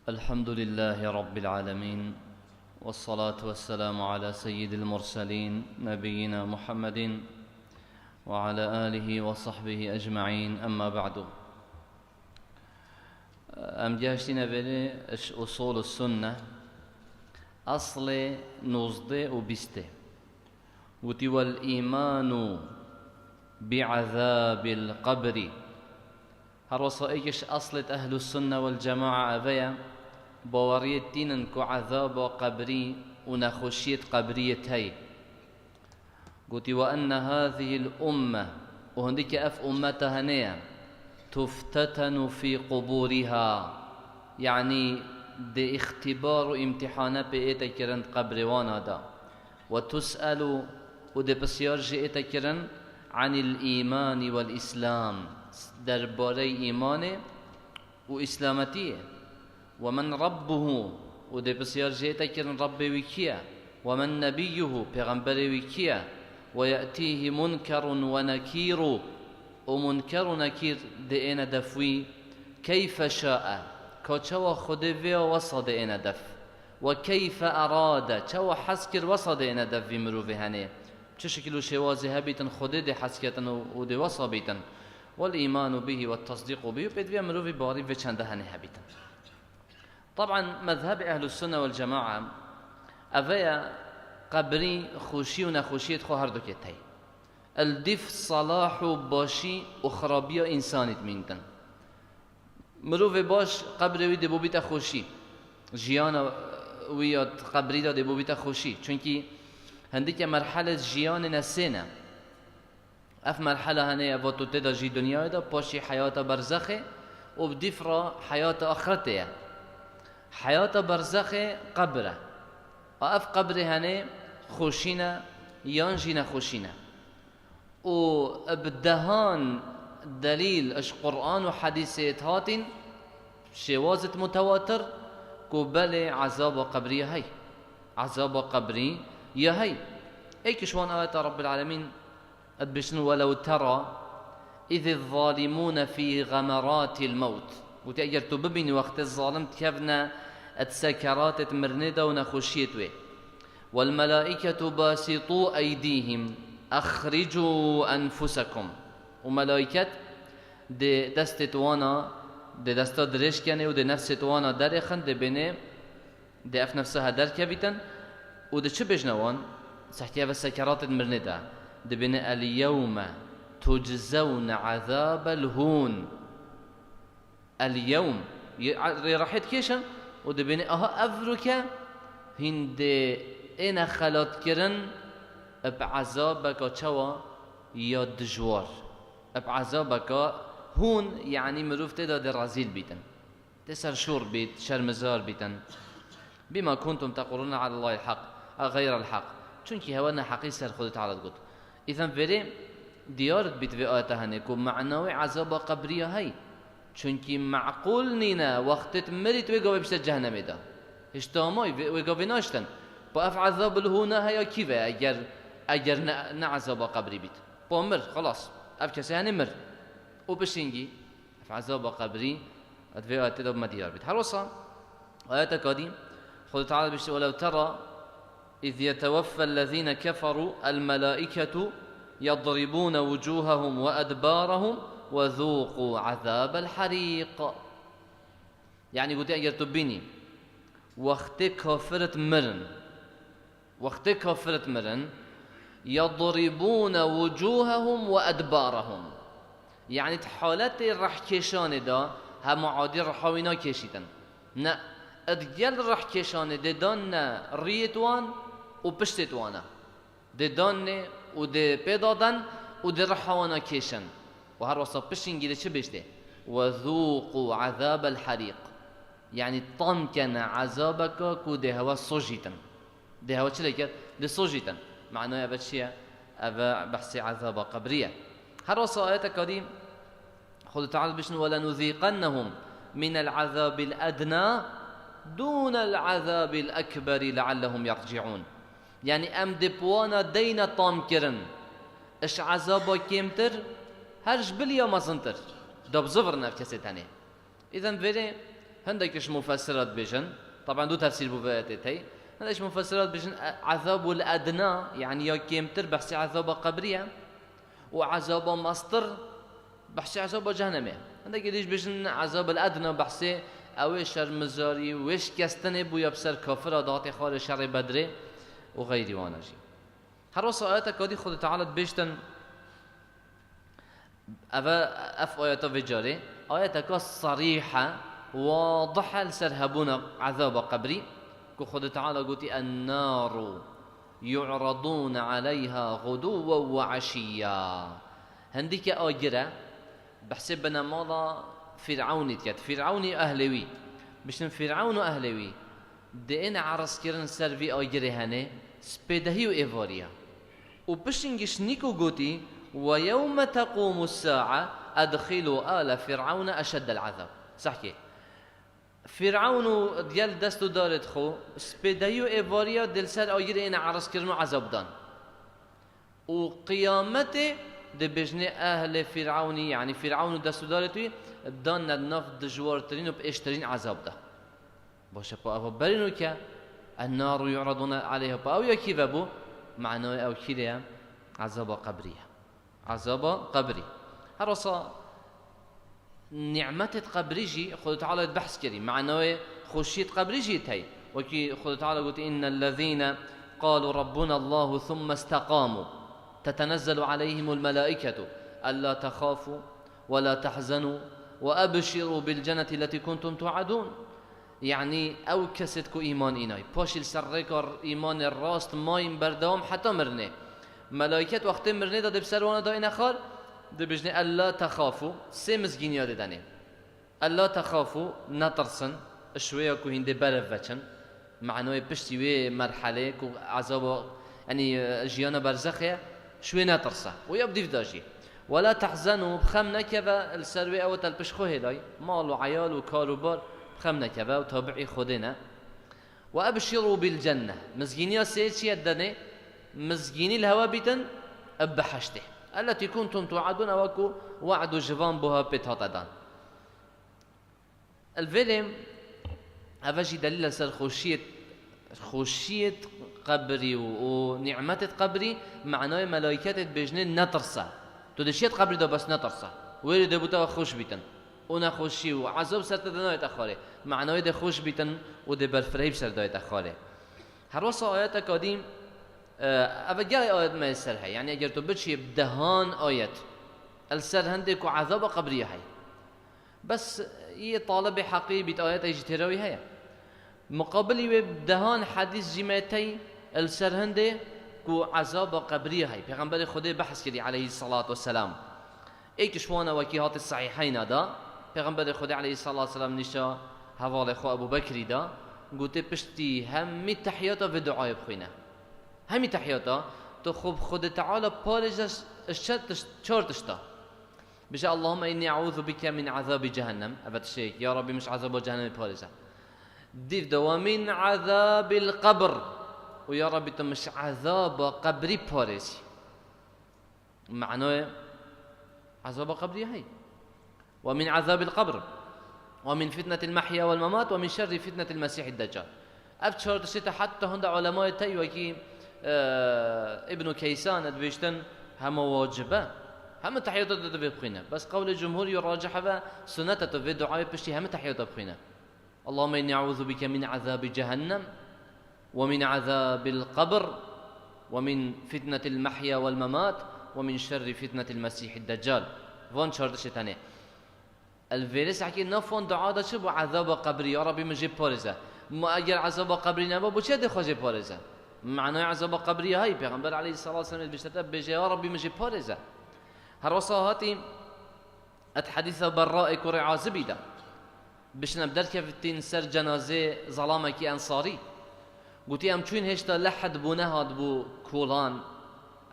الحمد لله رب العالمين، والصلاة والسلام على سيد المرسلين نبينا محمد وعلى آله وصحبه أجمعين. أما بعد، جاشتنا بلي أصول السنة أصل نصده وبسته وتوى الإيمان بعذاب القبر. هروصائيش أصلت أهل السنة والجماعة أبيا باوريتين كو عذاب قبري ونخشيت قبرية هاي. قلت وأن هذه الأمة وهنديك أمتها نيا تفتتن في قبورها، يعني دي اختبار امتحان بإيتا كرن قبر وانا دا، وتسأل ودي بسيار جئتا كرن عن الإيمان والإسلام، درباري إيمانه وإسلامتيه، ومن ربه ودي بسيار جئتا كرن ربي وكيا، ومن نبيه پیغمبر وكيا، ويأتيه منكر ونكير، ومنكر ونكير دئنا دفوي كيف شاء، كوچوا خده في وصد إنا دف، وكيف أراد چوا حسكر وصد إنا دف في مروفي هنه چه شكل شوازي هبيتن خده دي حسكتن ودي وصابيتن، والإيمان به والتصديق به بدفي مروفي باري في چنده هنه هبيتن. طبعا مذهب أهل السنة والجماعة أفيا قبري خوشي ونخوشيت خو هردو كتاي الدف صلاح باشي وخرابية إنسانت مينتن. مروف باش قبر وی دبو بیت خوشی، جیان وی قبری دا دبو بیت خوشی، چونکی هندی که مرحله جیان نسینه اف مرحله هنه واتو تدا جی دنیا دا پاشی حیات برزخه و بدفرا حیات آخرته. حیات برزخه قبره اف قبر هنه خوشینه یان جینا خوشینه و بدهان دليل اش قرآن وحديث هاتين شوازة متواتر قبل عذاب قبري هاي، عذاب قبري يا هاي ايك شوان آيات رب العالمين ادبشن ولو ترى إذ الظالمون في غمرات الموت، وتأجر تببني وقت الظالم تكفنا السكرات تمرندا ونخشيتوه، والملائكة باسطوا أيديهم أخرجوا أنفسكم، وملائكت ده دست وانا ده دستا درش کنه و ده نفس وانا در اخن ده بینه ده اف نفسها در کبیتن و ده چه بجنوان سحتيا بالسكرات المرنة ده بینه اليوم تجزون عذاب الهون. اليوم راحت كيشن و ده بینه اها افركا هند انا خلات کرن بعذابك چوا یا دجوار، بعذابك هون يعني مروف تدا در رزيل بيتن تسر شور بيت شرمزار بيتن بما كنتم تقولون على الله الحق غير الحق، چونكي هوانا حقي سر خود تعالى قلت. إذن فري ديارت بيت في آياتها هنكو معنوي عذاب قبرية هاي، چونكي معقول نينا وقت مريت ويقوى بشتا جهنم دا اشتاماي ويقوى ناشتن باف عذاب الهونا هيا كيفا اگر نعذاب قبري بيت بامر خلاص اف كسي هني مر وبشينجي في عذاب قبري ادفي آيات تدب مديار بيت. حروصا آيات قديم خذ تعالى بشي ولو ترى إذ يتوفى الذين كفروا الملائكة يضربون وجوههم وأدبارهم وذوقوا عذاب الحريق. يعني قلت أجر تبيني وقت كافرة مرن يضربون وجوههم وأدبارهم، يعني حالات رح كيشان دا هم عادي رحاوينا كيشيتن نا ادجل رح كيشان دا دان ريتوان و پشتتوانا دا دان و دا پیدادن و دا رحاوانا كيشن و هر وصف پشتنگی دا چه بشته وذوقوا عذاب الحريق، يعني طمكن عذابك كو دا هوا صجيتن دا هوا چه لكت دا صجيتن معناه أبا شيء أبا بحث عذاب قبرية. هر وصايات قديم خذ تعالى بشن ولنذيقنهم من العذاب الأدنى دون العذاب الأكبر لعلهم يرجعون، يعني أم دبوانا دينا طام كرن إش عذاب كيمتر هرج بليا مزنتر دب زفر نفكسي تاني. إذن بره هندكش مفسرات بيجن طبعا دو تفسير بوفاتي هندكش مفسرات بيجن عذاب الأدنى يعني يا كيمتر بحسي عذاب قبرية وعذاب مصدر بحسي عذاب جهنمية هندك يديش بيجن عذاب الأدنى بحسي أوي شر مزاري ويش كستني بو يبسر كافر داتي خال شر بدري وغيري وانجي هر وصا آياتا كادي خود تعالى بيشتن أف آياتا فيجاري آياتا كاس صريحة واضحة لسرهبون عذاب قبري كو خود تعالى قوتي النار يعرضون عليها غدوا وعشيا هنديك آجرة بحسب بنا مالا فرعوني تيات فرعوني أهلوي بشن فرعون أهلوي دين عرس كرن سرفي آجرة هنه سبيدهي وإيفاريا وبشنجش نيكو قوتي ويوم تقوم الساعة أدخلوا آل فرعون أشد العذاب صحكي فرعون ديال دستو دارت خو سبيدهيو إيفاريا دل سر آجرة إن عرس كرنو عذاب دان وقيامته ده بجنه أهل فرعوني يعني فرعون دستو دارتوي دان النف دجوار ترين وبإشترين عذاب ده باشه با أبو برينو كا النار يعرضون عليها با أو يكيف أبو معناه أو كده عذاب قبرية عذاب قبري هرصا نعمة قبريجي خذ تعالى بحث كريم معناه خشيت قبريجي تاي وكي خذ تعالى قلت إن الذين قالوا ربنا الله ثم استقاموا تتنزل عليهم الملائكة ألا تخافوا ولا تحزنوا وأبشروا بالجنة التي كنتم توعدون يعني أو كستكو إيمان إناي باشل سرقر إيمان الراست ما ينبردهم حتى مرنه ملائكة وقت مرنه دا بسروانا دا إن أخر دا بجنه ألا تخافوا سيمز جينيا داني ألا تخافوا نترسن شوية كو هندي برف وچن معناه بشتي مرحلة كو عذاب يعني جيانا برزخية شوي نترسه ويبدي في داجي ولا تحزنوا بخمنا كذا السروي أو تلبشخو هلاي مال وعيال وكاروبار بخمنا كذا وتابعي خدنا وأبشروا بالجنة مزجيني سيتشي الدني مزجيني الهوا بيتن أبحشته التي كنتم توعدون وكو وعدوا جوان بها بتهطدان الفيلم أفاجي دليل سر خشية قبري ونعمة قبري معناه ملائكة بجنين نترسه تدشيت قبري ده بس نترسه ويري ده بوتا خوش بيتن ونا خوشي وعذاب سرت دناية أخاره معناه ده خوش بيتن وده برفريب سر داية أخاره هر وصا آيات قديم أفجاي آيات ما يسرها يعني أجر تبتشي بدهان آيات السر هندك وعذاب قبري هاي بس هي طالب حقيقي بيت آيات اجتراوي هاي مقابل بدهان حديث جماعتي السر هندي كو عذاب قبري هاي پیغمبر خدا بحث کردی عليه الصلاة والسلام ایکش وانا وکیهات الصحيحين دا پیغمبر خدا عليه الصلاة والسلام نشا حوال خو ابو بکری دا گوته پشتی همی تحیاتا و دعای بخوینه همی تحیاتا تو خوب خود تعالى پارجش چارتش تا بشه اللهم اني اعوذ بك من عذاب جهنم ابد شيء يا ربي مش عذاب جهنم پارجه ديف دوا من عذاب القبر ويا ربي تمش عذاب قبري باريسي معناه عذاب قبري هاي ومن عذاب القبر ومن فتنة المحيا والممات ومن شر فتنة المسيح الدجال أبشر تشتا حتى هند علماء تي وكي ابن كيسان ادبيشتن هم واجبة هم تحيات بخينا بس قول الجمهور يراجح سنة في دعاء بشتي هم تحيات بخينا اللهم إني أعوذ بك من عذاب جهنم ومن عذاب القبر ومن فتنة المحيا والممات ومن شر فتنة المسيح الدجال فون شرط شتانه الفيرس حكي نفون دعاء دا شبو عذاب قبري يا ربي مجيب بارزة ما أجر عذاب قبري نبا بوشي دي خوجي بارزة معناه عذاب قبري هاي پیغمبر عليه الصلاة والسلام بيشتت بيجي يا ربي مجيب بارزة هروصاهاتي الحديث براء كوري عازبي دا بشنا بدر كفتين سر جنازة ظلامكي أنصاري قلت أم چون هشتا لحد بونهاد بو كولان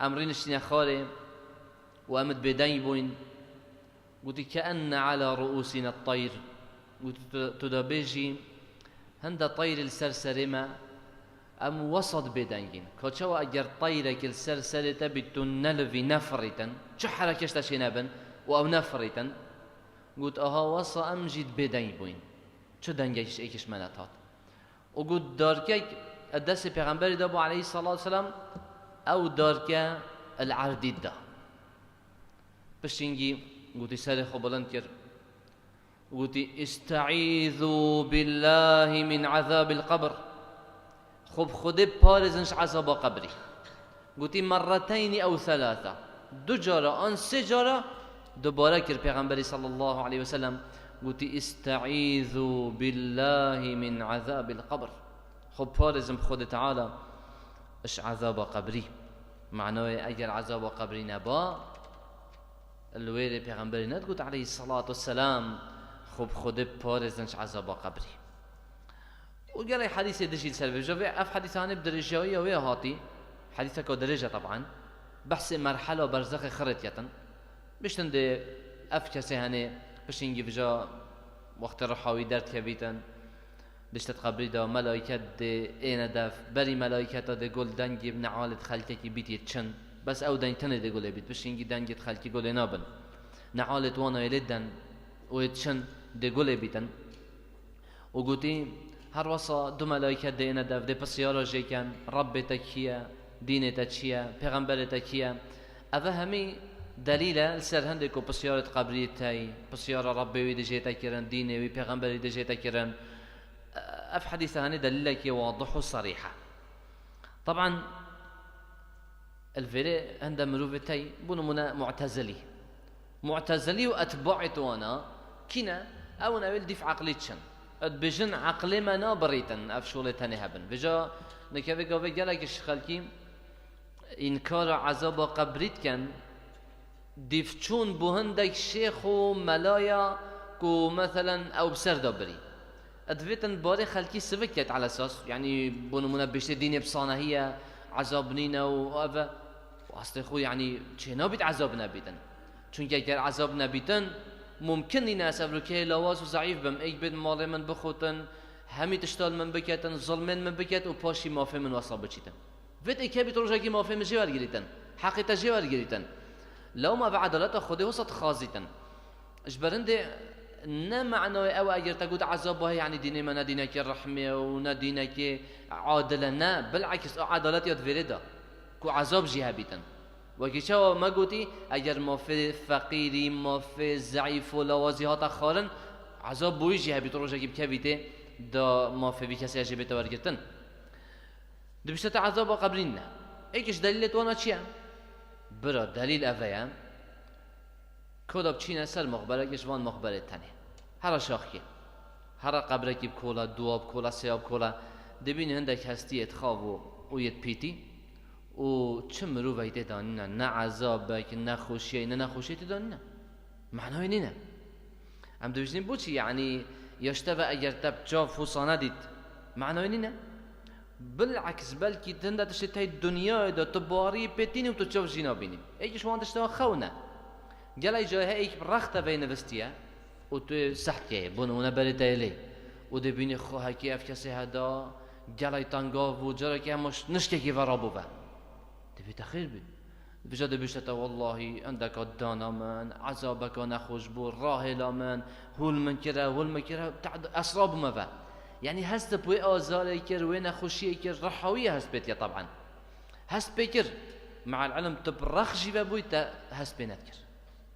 أمرين اشتنا خالي وأمد بدين بوين قلت كأن على رؤوسنا الطير قلت تدابيجي هند طير السرسرمة أم وسط بدنجين كوتشوا أجر طيرك السرسرة بتنلفي نفرة شو حركة تشينابن وأو نفرة قلت أها وصا أمجد بدين بوين چه دنگش ایکش منت هات و گود دارکه دست پیغمبری دا با علیه الصلاة والسلام او دارکه العردید دا پشتینگی گوتی سر خو بلند کرد گوتی استعیذوا بالله من عذاب القبر خب خود پارزنش عذاب قبری گوتی مرتين او ثلاثه دو جارا آن سه جارا دوباره کرد پیغمبری صلی الله علیه وسلم گوتی استعیذوا بالله من عذاب القبر خب پارزم خود تعالی اش عذاب قبری معناه اگر عذاب قبری نبا الویل پیغمبری ندگوت علیه الصلاة والسلام خب خود پارزنش عذاب قبری و قال حديث دشي السلف جوي اف حديثان بدرجه ويا هاتي حديثك درجه طبعا بحث مرحله برزخ خريطه بشتند اف كسي هني بشينجي بجا وقت رحاوي درت كبيتن دشت قبري دا ملائكه اين دف بري ملائكه دا گل دنگ ابن عالد خلقه کی بيت چن بس او دنگ تنه دا گل بيت بشينجي دنگ خلقي گل نابن نعالد وانا يلدن و چن دا گل بيتن و گوتي هر وصا دو ملائكه دينا دف دي بسيارة جيكن رب تكيا دين تكيا پیغمبر تكيا اوه همي دليل سر هندكو بسيارة قبرية تاي بسيارة ربي ويدي جيتا كيرن ديني وي پیغمبر ويدي جيتا كيرن اف حديثة هاني دليلك واضح وصريحة طبعا الفيري هندا مروفة تاي بونو منا معتزلي واتباعتو انا كنا او ناويل ديف عقليتشن بجن عقل ما نابريتن افشول تنهبن بجا نكفي قوي جالك الشخالكي انكار عذاب قبريت كان ديفچون بوهندك شيخ وملايا كو مثلا او بسر دابري ادفيتن باري خلكي سفكت على اساس يعني بونو منبشت ديني بصانه هي عذاب نينا وهذا واصل اخو يعني چنابيت عذاب نبيتن چونك اگر عذاب نبيتن ممكن الناس افريكي لواز وضعيف بم اي بد مال من بخوتن همي تشتال من بكتن ظلمن من بكت و پاشي مافي من وصل بچيتن فيت اي كبي تروجاكي مافي من جوار گريتن حقيقه جوار گريتن لو ما بعدلت خودي وسط خازيتن اجبرند نه معناه او اگر تقول عذاب يعني ديني ما دينك الرحمه و دينك عادله نه بالعكس عدالت يد فريدا كو عذاب جهابيتن وكيشا ما قلتي اگر ما في فقيري ما في ضعيف ولا وزيهات خارن عذاب بويجي هبي تروجا كيب كبيته دا ما في بكسي اجي بتورجتن دبشت عذاب قبرنا ايكش دليل وانا چيا برا دليل افيا كودا بچينا سر مخبره كشوان مخبره تاني هر شاخي هر قبره كيب كولا دواب كولا سياب كولا دبين هندك هستي اتخاو و يت بيتي و چه مروفه دانینا نه عذابك نه خوشی نه نخوشی دانینا معناه اینه هم دوشتیم بو چی یعنی یاشتبه اگر تب جا فوسانه دید معناه اینه بالعکس بلکی تنده تشتای دنیا دا تباری پیتینی و تو چاو جینا بینیم ایکش وان تشتوا خونه گلای جایه ایک رخته بین وستیه و تو سحتیه بونونه بری دایلی و دی بینی خواه که اف کسی هدا گلای تنگاو و جارا که همش نشکه که ورابوه تبي تخير بي بجد بيشتا والله عندك الدانا من عذابك نخوش بو راهلا من هول من كرا هول من كرا اسراب ما با يعني هست بوي ازار كر وين خوشي كر رحويه هست بيت طبعا هست بكر مع العلم تبرخ جيبا بوي هست بينكر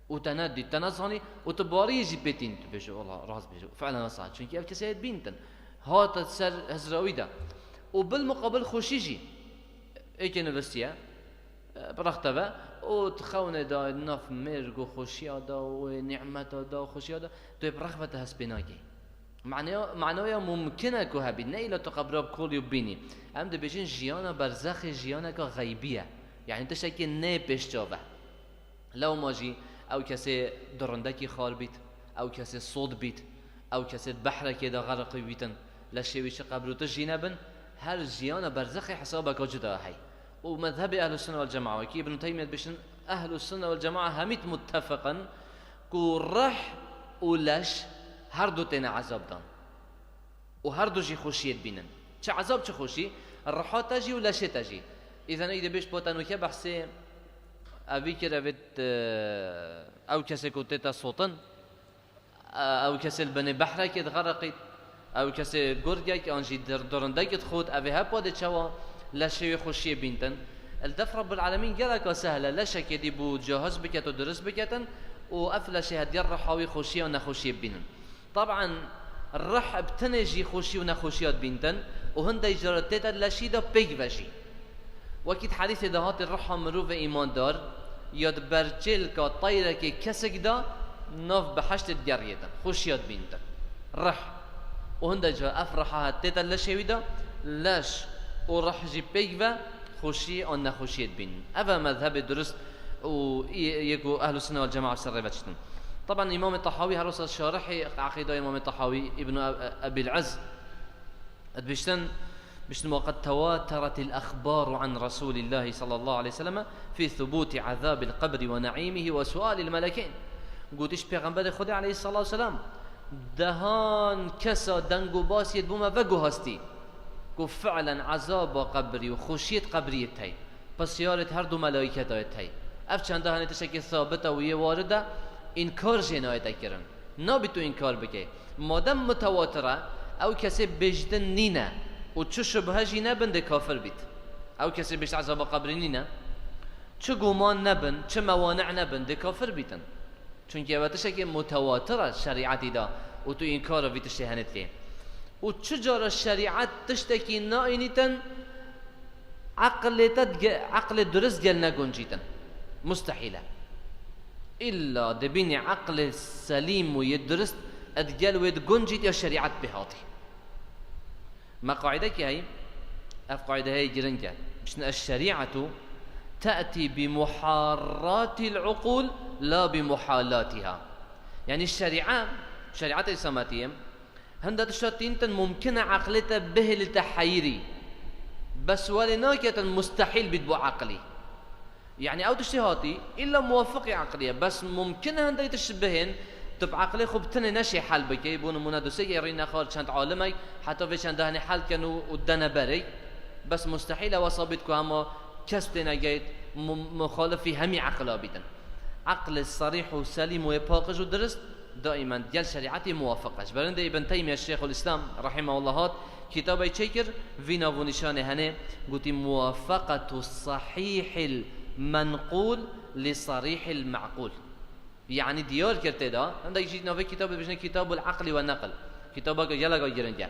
وتنادي تنصني وتباري يجي بيتين تبيش والله راس بيجو فعلا صح عشان كيف كسيت بينتن هات سر هزراويدا وبالمقابل خوشيجي ايك نفسيه برختبه و تخونه دا ناف مرگ و خوشی دا و نعمت دا و خوشی دا تو برخبت هست بناگی معناه ممکنه که هبید نه ایلا تو قبراب کلی و بینی هم ده بجین جیانا برزخ جیانا که غیبیه یعنی تشکی نه پیش جاوه لو ماجی او کسی درندکی خار بید او کسی صود بید او کسی بحره که دا غرقی بیتن لشویش قبرو تجینا بن هر جیانا برزخ حسابك جدا هی ومذهب أهل السنة والجماعة وكي ابن تيمية بشن أهل السنة والجماعة هميت متفقا كو رح ولش هردو تينا عذاب دان وهردو جي خوشيت بينن چه عذاب چه خوشي الرحا تجي ولا شي تجي إذا إذا بيش بوتانو كي بحثي أبي كرافت أو كسي كوتيتا صوتن أو كسي البني بحرك يتغرقت او کسی گرگک آنجی درندگت خود اوه هپاده چوا لشوی خوشی بینتن الدف رب العالمین گلک سهله لشکی دی بود جاهز بکت و درست بکتن و افلشه هدیر رحاوی خوشی و نخوشی بینن طبعا الرح بتنجي خوشي ونخوشيات بينتن وهند جرتت لشيدا بيج وجي وكيد حديث دهات الرحى مروف ايمان دار ياد برجل كا طيرة كي كسك دا ناف بحشت الجريتا خوشيات بينتن رح وهند جا افرحها تتا لشيدا لاش ورح جي بيج و خوشي او نخوشيات بين افا مذهب درست ويكو اهل السنة والجماعة سر بچتن طبعا إمام الطحاوي هرس الشارح عقيدة إمام الطحاوي ابن أبي العز بشتن وقد تواترت الأخبار عن رسول الله صلى الله عليه وسلم في ثبوت عذاب القبر ونعيمه وسؤال الملكين قلتش پیغمبر خدا عليه الصلاة والسلام دهان كسا دنگو باس يدبوما وگو هستي قو فعلا عذاب قبري وخوشيت قبري تاي پس يارت هر دو ملائكة دايت تاي اف چند دهاني تشكي ثابته ويه وارده انکار جنایت کردن نبی تو انکار بکی مادام متواتره او کسی بجدن نینه و چه شبهه جی نبنده کافر بید او کسی بجد عذاب قبری نینه چه گمان نبن چه موانع نبنده کافر بیتن چون که وقتشه که متواتره شریعتی دا و تو انکار بید تشتهنت که و چه جار شریعت تشتکی ناینیتن عقل درست گل نگنجیتن مستحیله إلا دبيني عقل سليم ويدرست أدجال ويدجنجت يا شريعة بهاتي ما قاعدة هي قاعدة هي جرنجة بشن الشريعة تأتي بمحارات العقول لا بمحالاتها يعني الشريعة شريعة الإسلامية هندات الشرطين ممكن عقلتها به للتحيري بس ولناكة مستحيل بدبو عقلي يعني او تشتهاتي الا موافقه عقليه بس ممكن هندي تشبهن تبع عقلي خب تني نشي حل بك يبون منادسه يرينا خارج چند عالمي حتى في چند دهني حل كانوا ودنا بري بس مستحيل وصابتكم اما كستنا جيت مخالفي همي عقلا بيدن عقل الصريح وسليم ويباقج ودرست دائما ديال شريعتي موافقش برند ابن تيميه الشيخ الاسلام رحمه الله هات كتابي تشكر فينا ونشان هنه قلت موافقه الصحيح منقول لصريح المعقول يعني ديار کرده دا عندك جيت نوفي كتاب بجنه كتاب العقل والنقل كتابك يلا جرنجا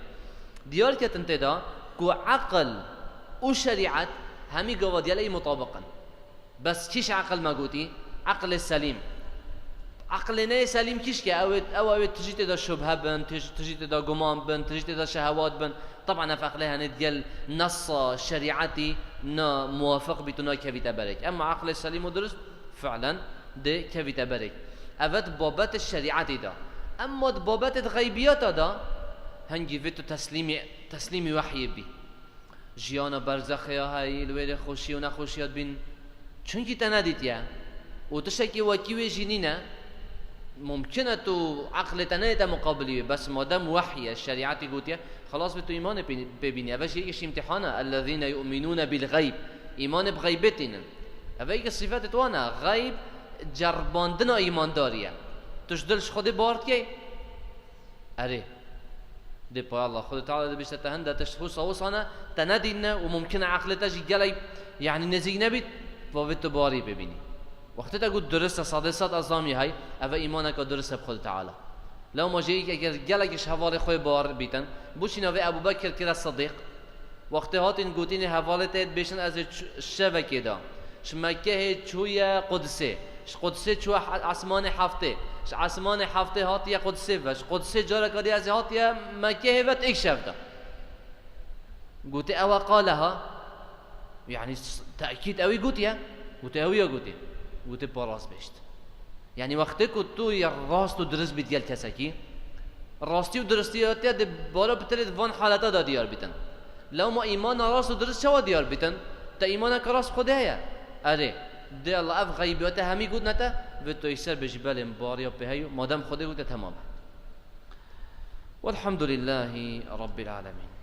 ديار كتنت دا كو عقل وشريعه همي قواد يلي مطابقا بس كيش عقل ما قوتي عقل السليم عقل نه سليم كيش كي او تجيت دا شبهه بن تجيت دا غمان بن تجيت دا شهوات بن طبعا فقلها نديال نص شريعتي نا موافق بتنا كفيتا بريك اما عقل السليم ودرست فعلا ده كفيتا بريك افت بابات الشريعتي دا اما بابات الغيبيات دا هنجي فيتو تسليمي وحي بي جيانا برزخيا هاي الويل خوشي ونخوشيات بين چونكي تناديت يا وتشكي وكيوي جنينه ممكنه تو عقل تنايتا مقابليه بس ما دام وحي الشريعه قوتيه خلاص بتو ايمان ببيني افاش يجي امتحانه الذين يؤمنون بالغيب ايمان بغيبتنا افاي الصفات توانا غيب جرباندنا ايمان داريه تشدلش خود بارد كي اري دي با الله خود تعالى بيش تهند تشخص اوصانا تنادينا وممكن عقل تجي جلي يعني نزينا بيت وبتو باري ببيني وقتی تا گفت درست صادقات ازامی های اوه ایمانک درست بخود تعالی لو ما جایی که گلگش حواله خوی بار بیتن بوشین اوه ابوبکر کرد صدیق وقتی هاتین گوتین حواله تید بیشن از شبکه دا شمکه چوی قدسه قدسه چو آسمان هفته آسمان هفته هاتی قدسه وش قدسه جاره کردی از هاتی مکه وقت ایک شفته گوتی اوه قالها يعني تأكيد اوی گوتیه گوتی اوی گوتی گوته باراز بشت یعنی وقتی که تو یا راست و درست بیت گل کسکی راستی و درستی هاتی ده بالا بترید وان حالتا دا دیار بیتن لو ما ایمان راست و درست شوا دیار بیتن تا ایمان که راست خوده هیا اره ده الله اف غیبیات همی گود نتا و تو ایسر بجبال مباریا به هیو مادم خوده گوته تمام والحمد لله رب العالمين.